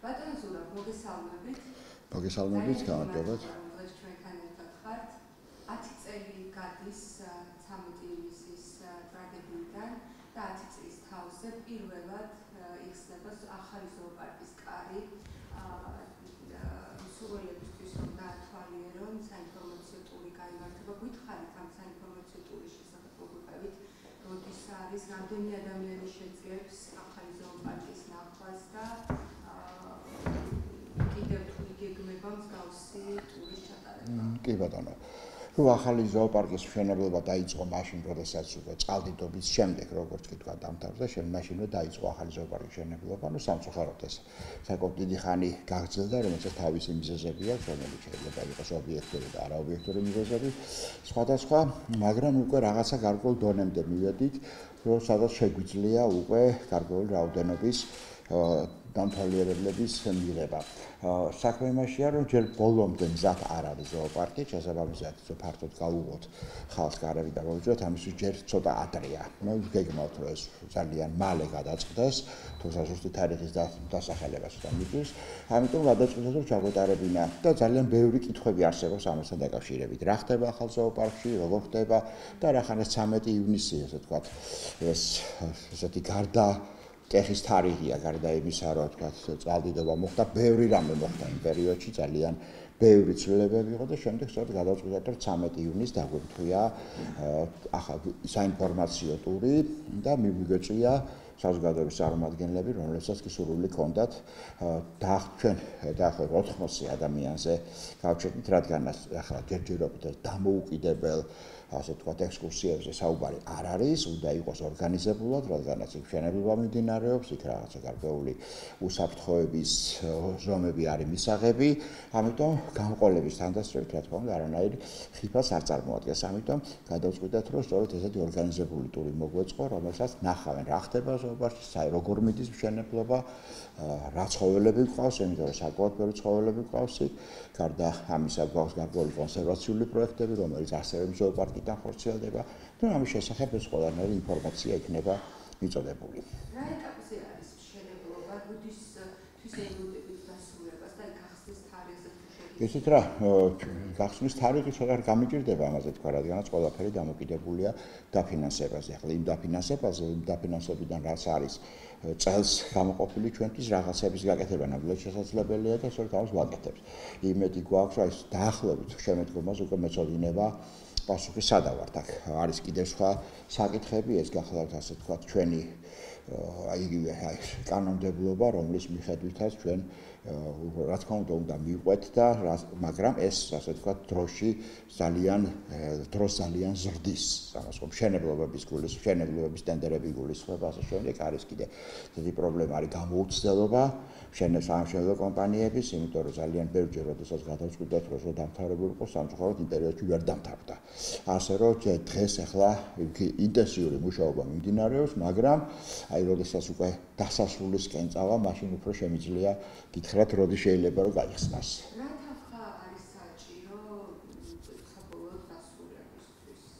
ბატონო ზურაბ, მოგესალმებით. მოგესალმებით, გამარჯობათ. დღეს ჩვენთან ერთად ხართ. 10 წელი გადის 13 ივნისის ტრაგედიიდან და 10 წლის თავზე პირველად იხსნება ახალი ზოოპარკის კარი. მსურველებისთვის რომ დაათვალიერონ საინფორმაციო ტური გაიმართება. გითხარით ამ საინფორმაციო ტურის შესახებ მოგვიყვებით, როდის არის, რამდენი ადამიანი შეძლებს ახალი ზოოპარკის ნახვას და კი ბატონო. თუ ახალი ზოოპარკის მშენებლობა დაიწყო მაშინ, როდესაც წყალდიდობის შემდეგ, როგორც კი თქვა, დამთავრდა, მაშინვე დაიწყო ახალი ზოოპარკის მშენებლობა, სამწუხაროდ ეს საკმაოდ დიდი ხანი გაგრძელდა, რომელსაც თავისი მიზეზები აქვს, რომელიც შეიძლება იყოს ობიექტური და არაობიექტური მიზეზები, სხვადასხვა, მაგრამ უკვე რაღაცა გარკვეულ დონემდე მივედით, რომ სადაც შეგვიძლია უკვე გარკვეული რაოდენობის დამთვალიერებლების მიღება. საქმე იმაშია, რომ ჯერ ბოლომდე მზად არ არის ზოოპარკი, შესაბამისად, ფართოდ გავუღოთ ხალხს გარევი და მოვიძოთ, ამისთვის ჯერ ცოტა ადრეა. მე ვგეგმავთ, რომ ეს ძალიან მალე გადაწყდეს, თუმცა ზუსტი თარიღის დასახელებას და მიწვის, ამიტომ გადაწყვეტეთ, რომ ჩაგვეტარებინა და ძალიან ბევრი კითხვები არსებობს ამასთან დაკავშირებით. რა ხდება ახალ ზოოპარკში, როგორ ხდება და რახან ეს 13 ივნისი, ესე ვთქვათ, ეს ესეთი გარდა ტეხის თარიღია, გარდა იმისა, რომ თქვათ, წყალდიდობა მოხდა, ბევრი რამე მოხდა იმ პერიოდში, ძალიან ბევრი ცვლილებები იყო და შემდეგ სწორედ გადავწყვიტეთ, რომ 13 ივნისს დაგვემთხვია საინფორმაციო ტური და მიგვიწვია საზოგადოების წარმომადგენლები, რომლებსაც კი სურვილი ჰქონდათ ჩვენ დაახლოებით 80 ადამიანზე გავჩერდით, რადგანაც ახლა ჯერჯერობით დამოუკიდებელ ასე ვთქვათ, ექსკურსიებზე საუბარი არ არის, უნდა იყოს ორგანიზებულად, რადგანაც იქ მშენებლობა მიმდინარეობს, იქ რაღაცა გარკვეული უსაფრთხოების ზომები არის მისაღები, ამიტომ გამყოლების თანდასწრებით, რა თქმა უნდა, არანაირ ხიფას არ წარმოადგენს. ამიტომ გადავწყვიტეთ, რომ სწორედ ესეთი ორგანიზებული ტური მოგვეწყო, რომელსაც ნახავენ, რა ხდება ზოოპარკში, როგორ მიდის მშენებლობა, რა ცხოველები გვყავს, იმიტომ რომ საკმაოდ ბევრი ცხოველები გვყავს იქ, გარდა ამისა გვყავს გარკვეული კონსერვაციული პროექტები, რომელიც ასევე ზოოპარკიდან ხორციელდება, და ამის შესახებ ეს ყველანაირი ინფორმაცია იქნება მიწოდებული. რა ეტაპზე არის მშენებლობა, როდის ელოდებით დასრულებას და გახსნის თარიღზე თუ შეგვიძლია? ისეთ რა, გახსნის თარიღი ცოტა გამიჭირდება ამაზე თქვა, რადგანაც ყველაფერი დამოკიდებულია დაფინანსებაზე. ახლა იმ დაფინანსებიდან რაც არის წელს გამოყოფილი ჩვენთვის რაღაცების გაკეთება ნამდვილად შესაძლებელია და სწორედ ამას ვაკეთებთ. იმედი გვაქვს, რომ ეს დაახლოებით შემოდგომას უკვე მეწოდინება პასუხი სადავართ. აქ არის კიდევ სხვა საკითხები, ეს გახლავთ ასე ვთქვათ ჩვენი იგივე კანონმდებლობა, რომლის მიხედვითაც ჩვენ რა თქმა უნდა მივყვეთ და მაგრამ ეს ასე ვთქვათ დროს ძალიან ზრდის. ამას რომ მშენებლობის ტენდერები გულისხმობა, ასე შემდეგ არის კიდე დიდი პრობლემა არის გამოუცდელობა სამშენებლო კომპანიების, იმიტომ რომ ძალიან ბევრჯერ როდესაც გადავწყვიტეთ, რომ დამთავრებული იყოს, სამწუხაროდ იმ პერიოდში ვერ დამთავრდა. ასე რომ დღეს ახლა ინტენსიური მუშაობა მიმდინარეობს, მაგრამ აი როდესაც უკვე დასასრულისკენ წავა, მაშინ უფრო შემიძლია გითხრათ, როდის შეიძლება რომ გაიხსნას. რა თანხა არის საჭირო საბოლოო დასრულებისთვის?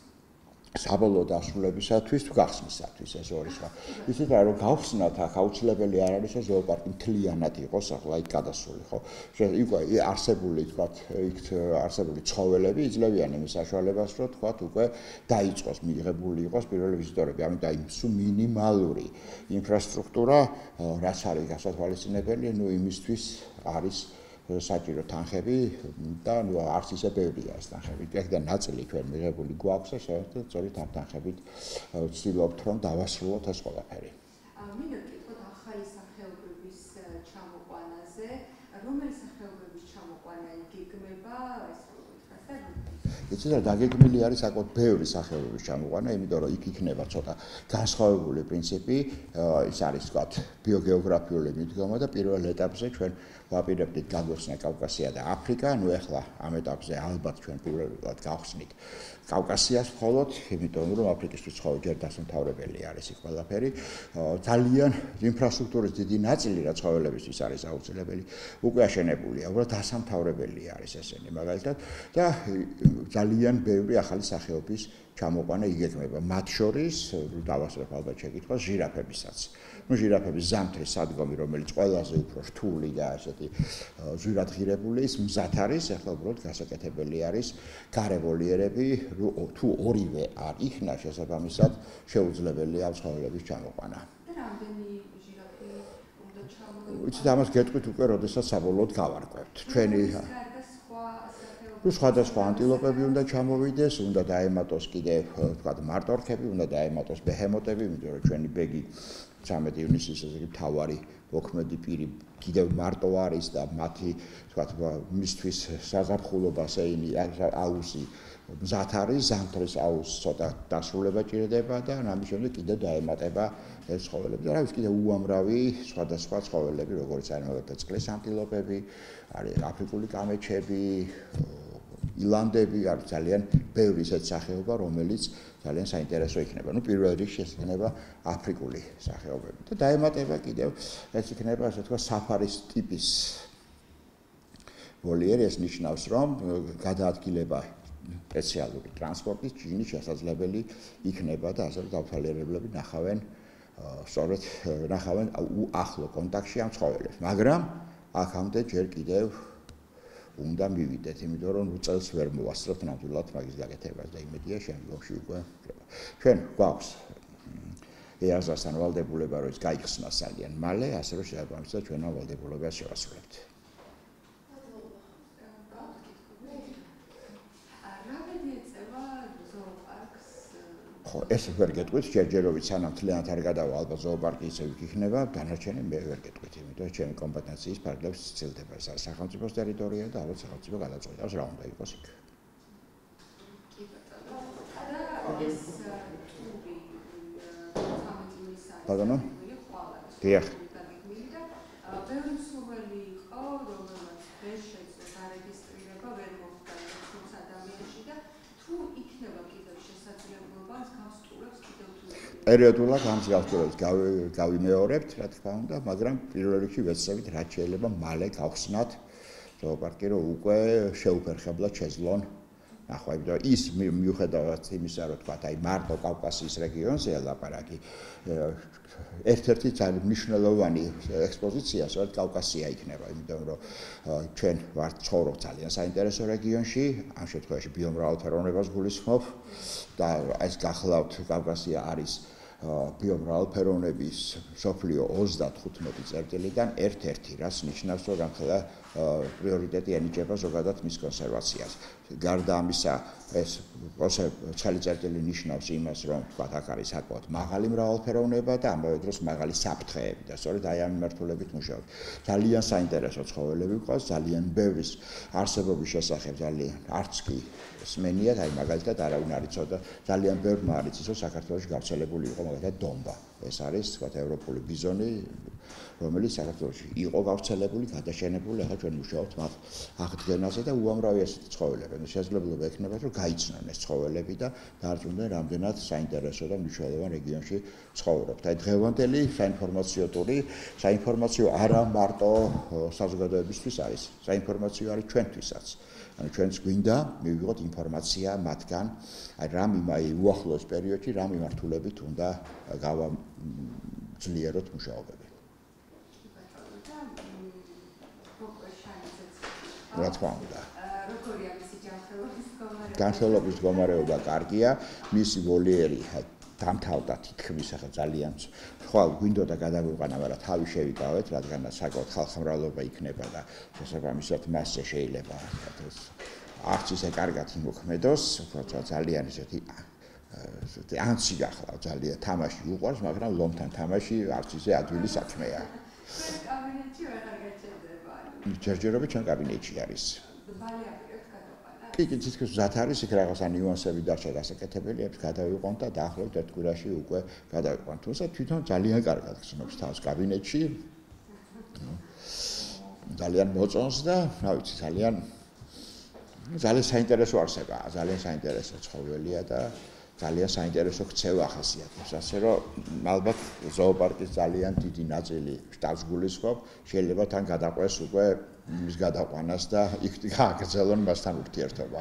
საბოლოო დასრულებისათვის თუ გახსნისათვის ეს ორი სხვა. ისიც არა რომ გავხსნათ, აქ აუცილებელი არ არის, რომ ზოოპარკი მთლიანად იყოს ახლა იქ გადასული, ხო? უკვე არსებული ცხოველები იძლევიან იმის საშუალებას, რომ თქვათ უკვე დაიწყოს, მიღებული იყოს პირველი ვიზიტორები. ამიტომ აი მინიმალური ინფრასტრუქტურა, რაც არის გასათვალისწინებელი, იმისთვის არის საჭირო თანხები და არც ისე ბევრია ეს თანხები. ეგ და ნაწილი ჩვენ მიღებული გვაქვს და სწორედ ამ თანხებით ვცდილობთ, რომ დავასრულოთ ეს ყველაფერი. მინდა ვკითხოთ ახალი სახეობების ჩამოყვანაზე, რომელი სახეობების ჩამოყვანა იგეგმება, იცით რა, დაგეგმილი არის საკმაოდ ბევრი სახეობების ჩამოყვანა, იმიტომ რომ იქ იქნება ცოტა განსხვავებული პრინციპი, ის არის ვთქვათ ბიოგეოგრაფიული მიდგომა და პირველ ეტაპზე ჩვენ ვაპირებდით გაგვეხსნა კავკასია და აფრიკა, ეხლა ამ ეტაპზე ალბათ ჩვენ პირველად გავხსნით კავკასიას მხოლოდ, იმიტომ რომ აფრიკისთვის ხო ჯერ დასამთავრებელი არის იქ ყველაფერი, ძალიან ინფრასტრუქტურის დიდი ნაწილი რა ცხოველებისთვის არის აუცილებელი, უკვე აშენებულია, უბრალოდ დასამთავრებელი არის ესენი მაგალითად და ძალიან ბევრი ახალი სახეობის ჩამოყვანა იგეგმება. მათ შორის დავასრულებ ალბათ შეკითხვას ჟირაფებისაც. ნუ ჟირაფების ზამთრის სადგომი, რომელიც ყველაზე უფრო რთული და ასეთი ზვირადღირებული ის მზად არის, ახლა უბრალოდ გასაკეთებელი არის გარევოლიერები, თუ ორივე არ იქნა შესაბამისად შეუძლებელია ცხოველების ჩამოყვანა. და რამდენი ჟირაფი უნდა ჩამოვიდეს? ვიცით, ამას გეტყვით უკვე, როდესაც საბოლოოდ გავარკვევთ. ჩვენი სხვადასხვა ანტილოპები უნდა ჩამოვიდეს, უნდა დაემატოს კიდევ, ვთქვათ, მარტორქები, უნდა დაემატოს ბეჰემოტები, იმიტომ რომ ჩვენი ბეგი 13 ივნისის ესე იგი მთავარი მოქმედი პირი კიდევ მარტო არის და მათი, ვთქვათ, მისთვის საზაფხულობა სეინი აუსი მზად არის, ზამთრის აუს ცოტა დასრულება ჭირდება და ამის შემდეგ კიდევ დაემატება ეს ცხოველები. და რა ვიცი, კიდევ უამრავი სხვადასხვა ცხოველები, როგორც არის მაგალითად წყლის ანტილოპები, არის აფრიკული კამეჩები, ილანდები, არის ძალიან ბევრი ისეთი სახეობა, რომელიც ძალიან საინტერესო იქნება. ნუ პირველ რიგში ეს იქნება აფრიკული სახეობები და დაემატება კიდევ ეს იქნება ასე თქვა საფარის ტიპის ვოლიერი, ეს ნიშნავს, რომ გადაადგილება სპეციალური ტრანსპორტის ჯინის შესაძლებელი იქნება და ასე დავთვალიერებლები ნახავენ სწორედ ნახავენ ახლო კონტაქტში ამ ცხოველებს, მაგრამ აქამდე ჯერ კიდევ უნდა მივიდეთ, იმიტომ რომ წელს ვერ მოვასწრებთ ნამდვილად მაგის გაკეთებას და იმედია შემდგომში უკვე ჩვენ გვაქვს EASA-სთან ვალდებულება, რომ ის გაიხსნას ძალიან მალე, ასე რომ შესაბამისად ჩვენმა ვალდებულებას შევასრულებთ. ეს ვერ გეტყვით, ჯერჯერობით სანამ მთლიანად არ გადავა, ალბათ ზოოპარკი ისევ იქნება, დანარჩენი მე ვერ გეტყვით, იმიტომ რომ ჩემი კომპეტენციის ფარგლებს ცდილდება. ეს არის სახელმწიფოს ტერიტორია და ალბათ სახელმწიფო გადაწყვეტავს რა უნდა იყოს იქ. კი ბატონო. და ეს ტური 13 ივნისაა. ბატონო? ხვალ. დიახ. ბევრი მსურველი იყო, რომელმაც ვერ შეძლო დარეგისტრირება, ვერ მოხდა თუნს ადამიანში და თუ იქნება კიდევ შესაძლებლობა გავს ტურებს კიდევ თუ პერიოდულად ამის გასწორებას გავიმეორებთ, რა თქმა უნდა, მაგრამ პირველ რიგში ვეცდებით რაც შეიძლება მალე გავხსნათ ზოოპარკი, რომ უკვე შეუფერხებლად შეძლონ ნახვა, იმიტომ რომ ის მიუხედავად იმისა, რომ თქვა, აი მარტო კავკასიის რეგიონზე ლაპარაკი ერთ-ერთი ძალიან მნიშვნელოვანი ექსპოზიცია, სწორედ კავკასია იქნება, იმიტომ რომ ჩვენ ვართ ცხოვრობ ძალიან საინტერესო რეგიონში, ამ შემთხვევაში ბიომრავალფეროვნებას გულისხმობ და ეს გახლავთ კავკასია არის ბიომრავალფეროვნების მსოფლიო 35 წერტილიდან ერთ-ერთი, რაც ნიშნავს, რომ გამხელა პრიორიტეტი ენიჭება ზოგადად მის კონსერვაციას. გარდა ამისა, ეს ცხელი წერტილი ნიშნავს იმას, რომ თქვა აქ არის საკმაოდ მაღალი მრავალფეროვნება და ამავე დროს მაღალი საფრთხეები და სწორედ აი ამ მიმართულებით მუშაობთ. ძალიან საინტერესო ცხოველები გვყავს, ძალიან ბევრის არსებობის შესახებ ძალიან არც კი სმენიათ, აი მაგალითად არავინ არ იცოდა, ძალიან ბევრმა არ იცის, რომ საქართველოში გავრცელებული იყო მაგალითად დომბა. ეს არის თქვა ევროპული ბიზონი, რომელიც საქართველოში იყო გავრცელებული, გადაშენებული, ახლა ჩვენ მუშაობთ მათ აღდგენაზე და უამრავი ესეთი ცხოველები. შესაძლებლობა ექნება, რომ გაიცნონ ეს ცხოველები და დარწმუნდნენ, რამდენად საინტერესო და მნიშვნელოვან რეგიონში ცხოვრობთ. აი დღევანდელი საინფორმაციო ტური, საინფორმაციო არა მარტო საზოგადოებისთვის არის, საინფორმაციო არის ჩვენთვისაც. ანუ ჩვენც გვინდა მივიღოთ ინფორმაცია მათგან, აი რა უახლოეს პერიოდში რა მიმართულებით უნდა გავაძლიეროთ მუშაობები. რა თქმა უნდა. როგორია მისი ჯანმრთელობის მდგომარეობა? ჯანმრთელობის მდგომარეობა კარგია, მისი ვოლიერი დამთავრდა თითქმის ახლა ძალიან ხვალ გვინდოდა გადაგვიყვანა, მაგრამ თავი შევიკავეთ, რადგან საკმაოდ ხალხმრავლობა იქნება და შესაბამისად მასზე შეიძლება ეს არც ისე კარგად იმოქმედოს, ძალიან ესეთი ანცი გახლა, ძალიან თამაში უყვარს, მაგრამ ლომთან თამაში არც ისე ადვილი საქმეა. კაბინეტში ვეღარ გაჩერდება. ჯერჯერობით ჩვენ კაბინეტში არის. ბალი აპირებთ გადაყვანა? კი, თითქოს მზად არის, იქ რაღაცა ნიუანსები დარჩა გასაკეთებელი, ეს გადავიყვანთ და დაახლოებით ერთ კვირაში უკვე გადავიყვანთ. თუმცა თვითონ ძალიან კარგად გრძნობს თავს კაბინეტში. ძალიან მოწონს და, რა ვიცი, ძალიან საინტერესო არსებაა, ძალიან საინტერესო ცხოველია და ძალიან საინტერესო ქცევა ახასიათებს, ასე რომ ალბათ ზოოპარკის ძალიან დიდი ნაწილი შტაბს გულისხმობ, შეიძლება თან გადაყვეს უკვე მის გადაყვანას და იქ გააგრძელონ მასთან ურთიერთობა.